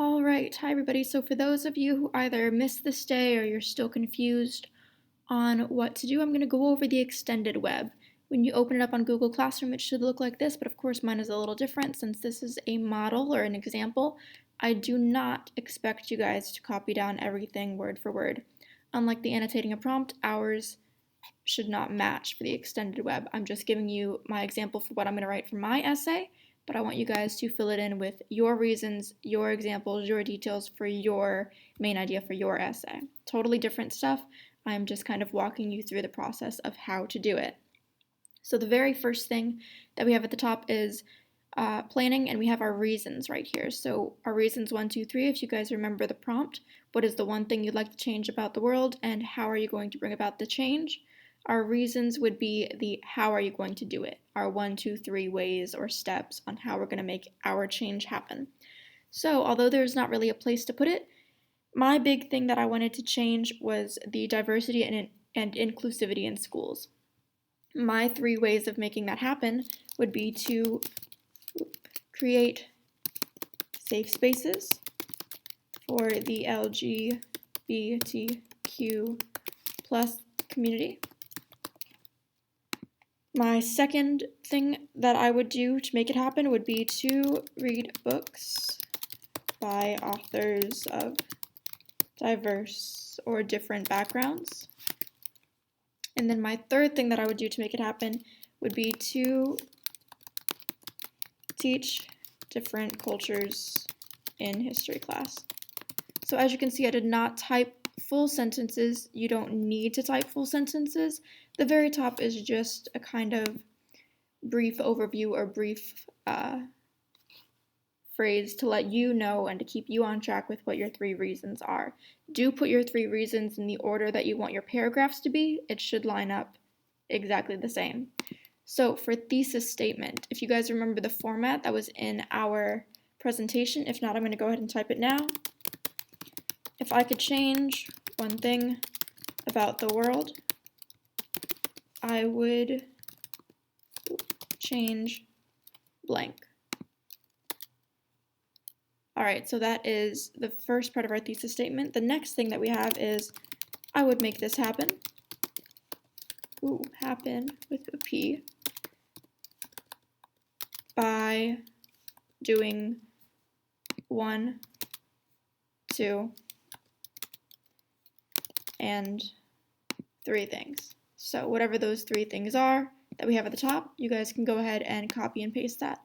All right, hi everybody. So for those of you who either missed this day or you're still confused on what to do, I'm going to go over the extended web. When you open it up on Google Classroom, it should look like this, but of course mine is a little different since this is a model or an example. I do not expect you guys to copy down everything word for word. Unlike the annotating a prompt, ours should not match for the extended web. I'm just giving you my example for what I'm going to write for my essay, but I want you guys to fill it in with your reasons, your examples, your details for your main idea for your essay. Totally different stuff. I'm just kind of walking you through the process of how to do it. So the very first thing that we have at the top is planning, and we have our reasons right here. So our reasons 1, 2, 3, if you guys remember the prompt, what is the one thing you'd like to change about the world and how are you going to bring about the change? Our reasons would be the how are you going to do it, our 1, 2, 3 ways or steps on how we're going to make our change happen. So although there's not really a place to put it, my big thing that I wanted to change was the diversity and inclusivity in schools. My 3 ways of making that happen would be to create safe spaces for the LGBTQ plus community. My second thing that I would do to make it happen would be to read books by authors of diverse or different backgrounds. And then my third thing that I would do to make it happen would be to teach different cultures in history class. So as you can see, I did not type full sentences. You don't need to type full sentences. The very top is just a kind of brief overview or brief phrase to let you know and to keep you on track with what your 3 reasons are. Do put your 3 reasons in the order that you want your paragraphs to be. It should line up exactly the same. So for thesis statement, if you guys remember the format that was in our presentation, if not, I'm going to go ahead and type it now. If I could change one thing about the world, I would change blank. All right, so that is the first part of our thesis statement. The next thing that we have is I would make this happen. Happen with a P by doing 1, 2, and 3 things. So whatever those 3 things are that we have at the top, you guys can go ahead and copy and paste that.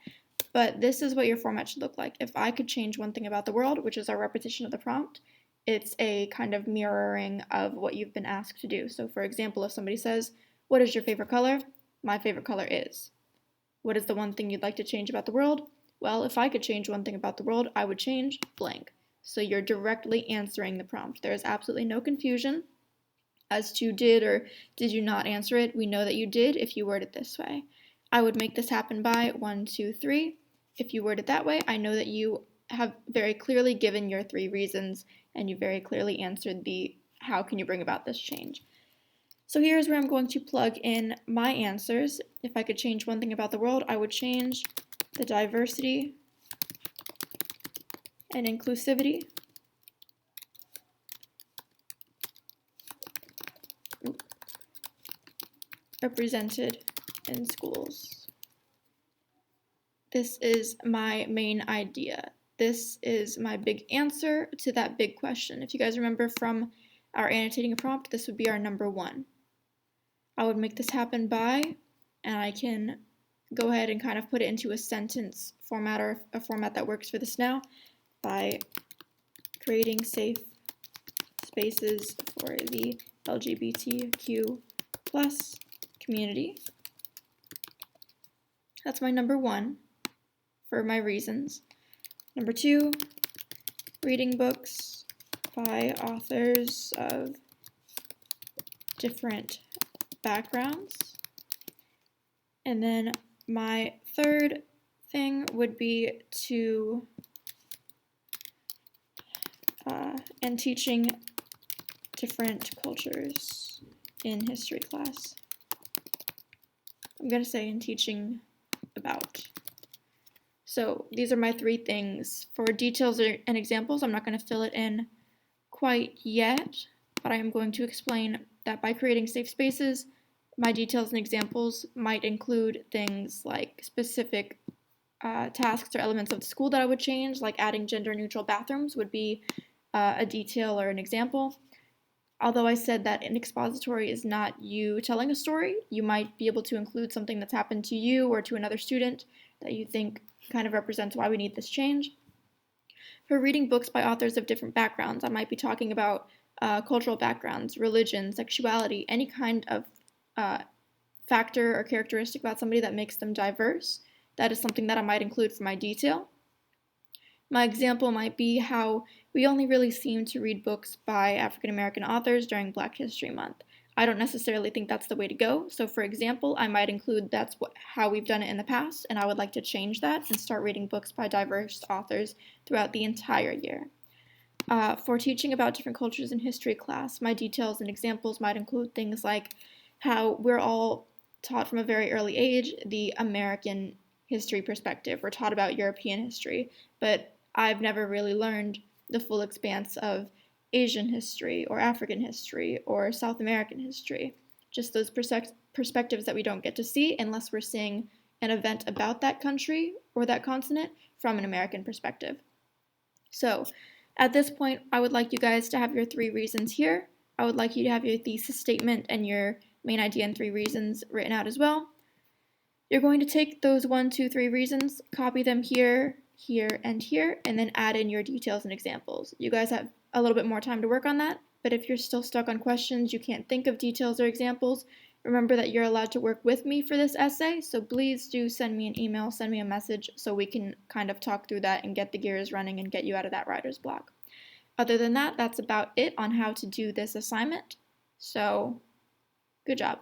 But this is what your format should look like. If I could change one thing about the world, which is our repetition of the prompt, it's a kind of mirroring of what you've been asked to do. So for example, if somebody says, what is your favorite color? My favorite color is. What is the one thing you'd like to change about the world? Well, if I could change one thing about the world, I would change blank. So you're directly answering the prompt. There is absolutely no confusion as to did or did you not answer it. We know that you did if you word it this way. I would make this happen by 1, 2, 3. If you word it that way, I know that you have very clearly given your 3 reasons and you very clearly answered the how can you bring about this change. So here's where I'm going to plug in my answers. If I could change one thing about the world, I would change the diversity and inclusivity represented in schools. This is my main idea. This is my big answer to that big question. If you guys remember from our annotating a prompt, this would be our number 1. I would make this happen by, and I can go ahead and kind of put it into a sentence format or a format that works for this now, by creating safe spaces for the LGBTQ plus community. That's my number 1 for my reasons. Number 2, reading books by authors of different backgrounds. And then my third thing would be to and teaching different cultures in history class. I'm going to say in teaching about. So these are my 3 things. For details and examples, I'm not going to fill it in quite yet, but I am going to explain that by creating safe spaces, my details and examples might include things like specific tasks or elements of the school that I would change, like adding gender-neutral bathrooms would be a detail or an example. Although I said that an expository is not you telling a story, you might be able to include something that's happened to you or to another student that you think kind of represents why we need this change. For reading books by authors of different backgrounds, I might be talking about cultural backgrounds, religion, sexuality, any kind of uh, factor or characteristic about somebody that makes them diverse. That is something that I might include for my detail. My example might be how we only really seem to read books by African American authors during Black History Month. I don't necessarily think that's the way to go. So for example, I might include how we've done it in the past, and I would like to change that and start reading books by diverse authors throughout the entire year. For teaching about different cultures in history class, my details and examples might include things like how we're all taught from a very early age the American history perspective. We're taught about European history, but I've never really learned the full expanse of Asian history or African history or South American history. Just those perspectives that we don't get to see unless we're seeing an event about that country or that continent from an American perspective. So, at this point, I would like you guys to have your 3 reasons here. I would like you to have your thesis statement and your main idea and 3 reasons written out as well. You're going to take those 1, 2, 3 reasons, copy them here, here, and here, and then add in your details and examples. You guys have a little bit more time to work on that, but if you're still stuck on questions, you can't think of details or examples, remember that you're allowed to work with me for this essay, so please do send me an email, send me a message, so we can kind of talk through that and get the gears running and get you out of that writer's block. Other than that, that's about it on how to do this assignment. So, good job.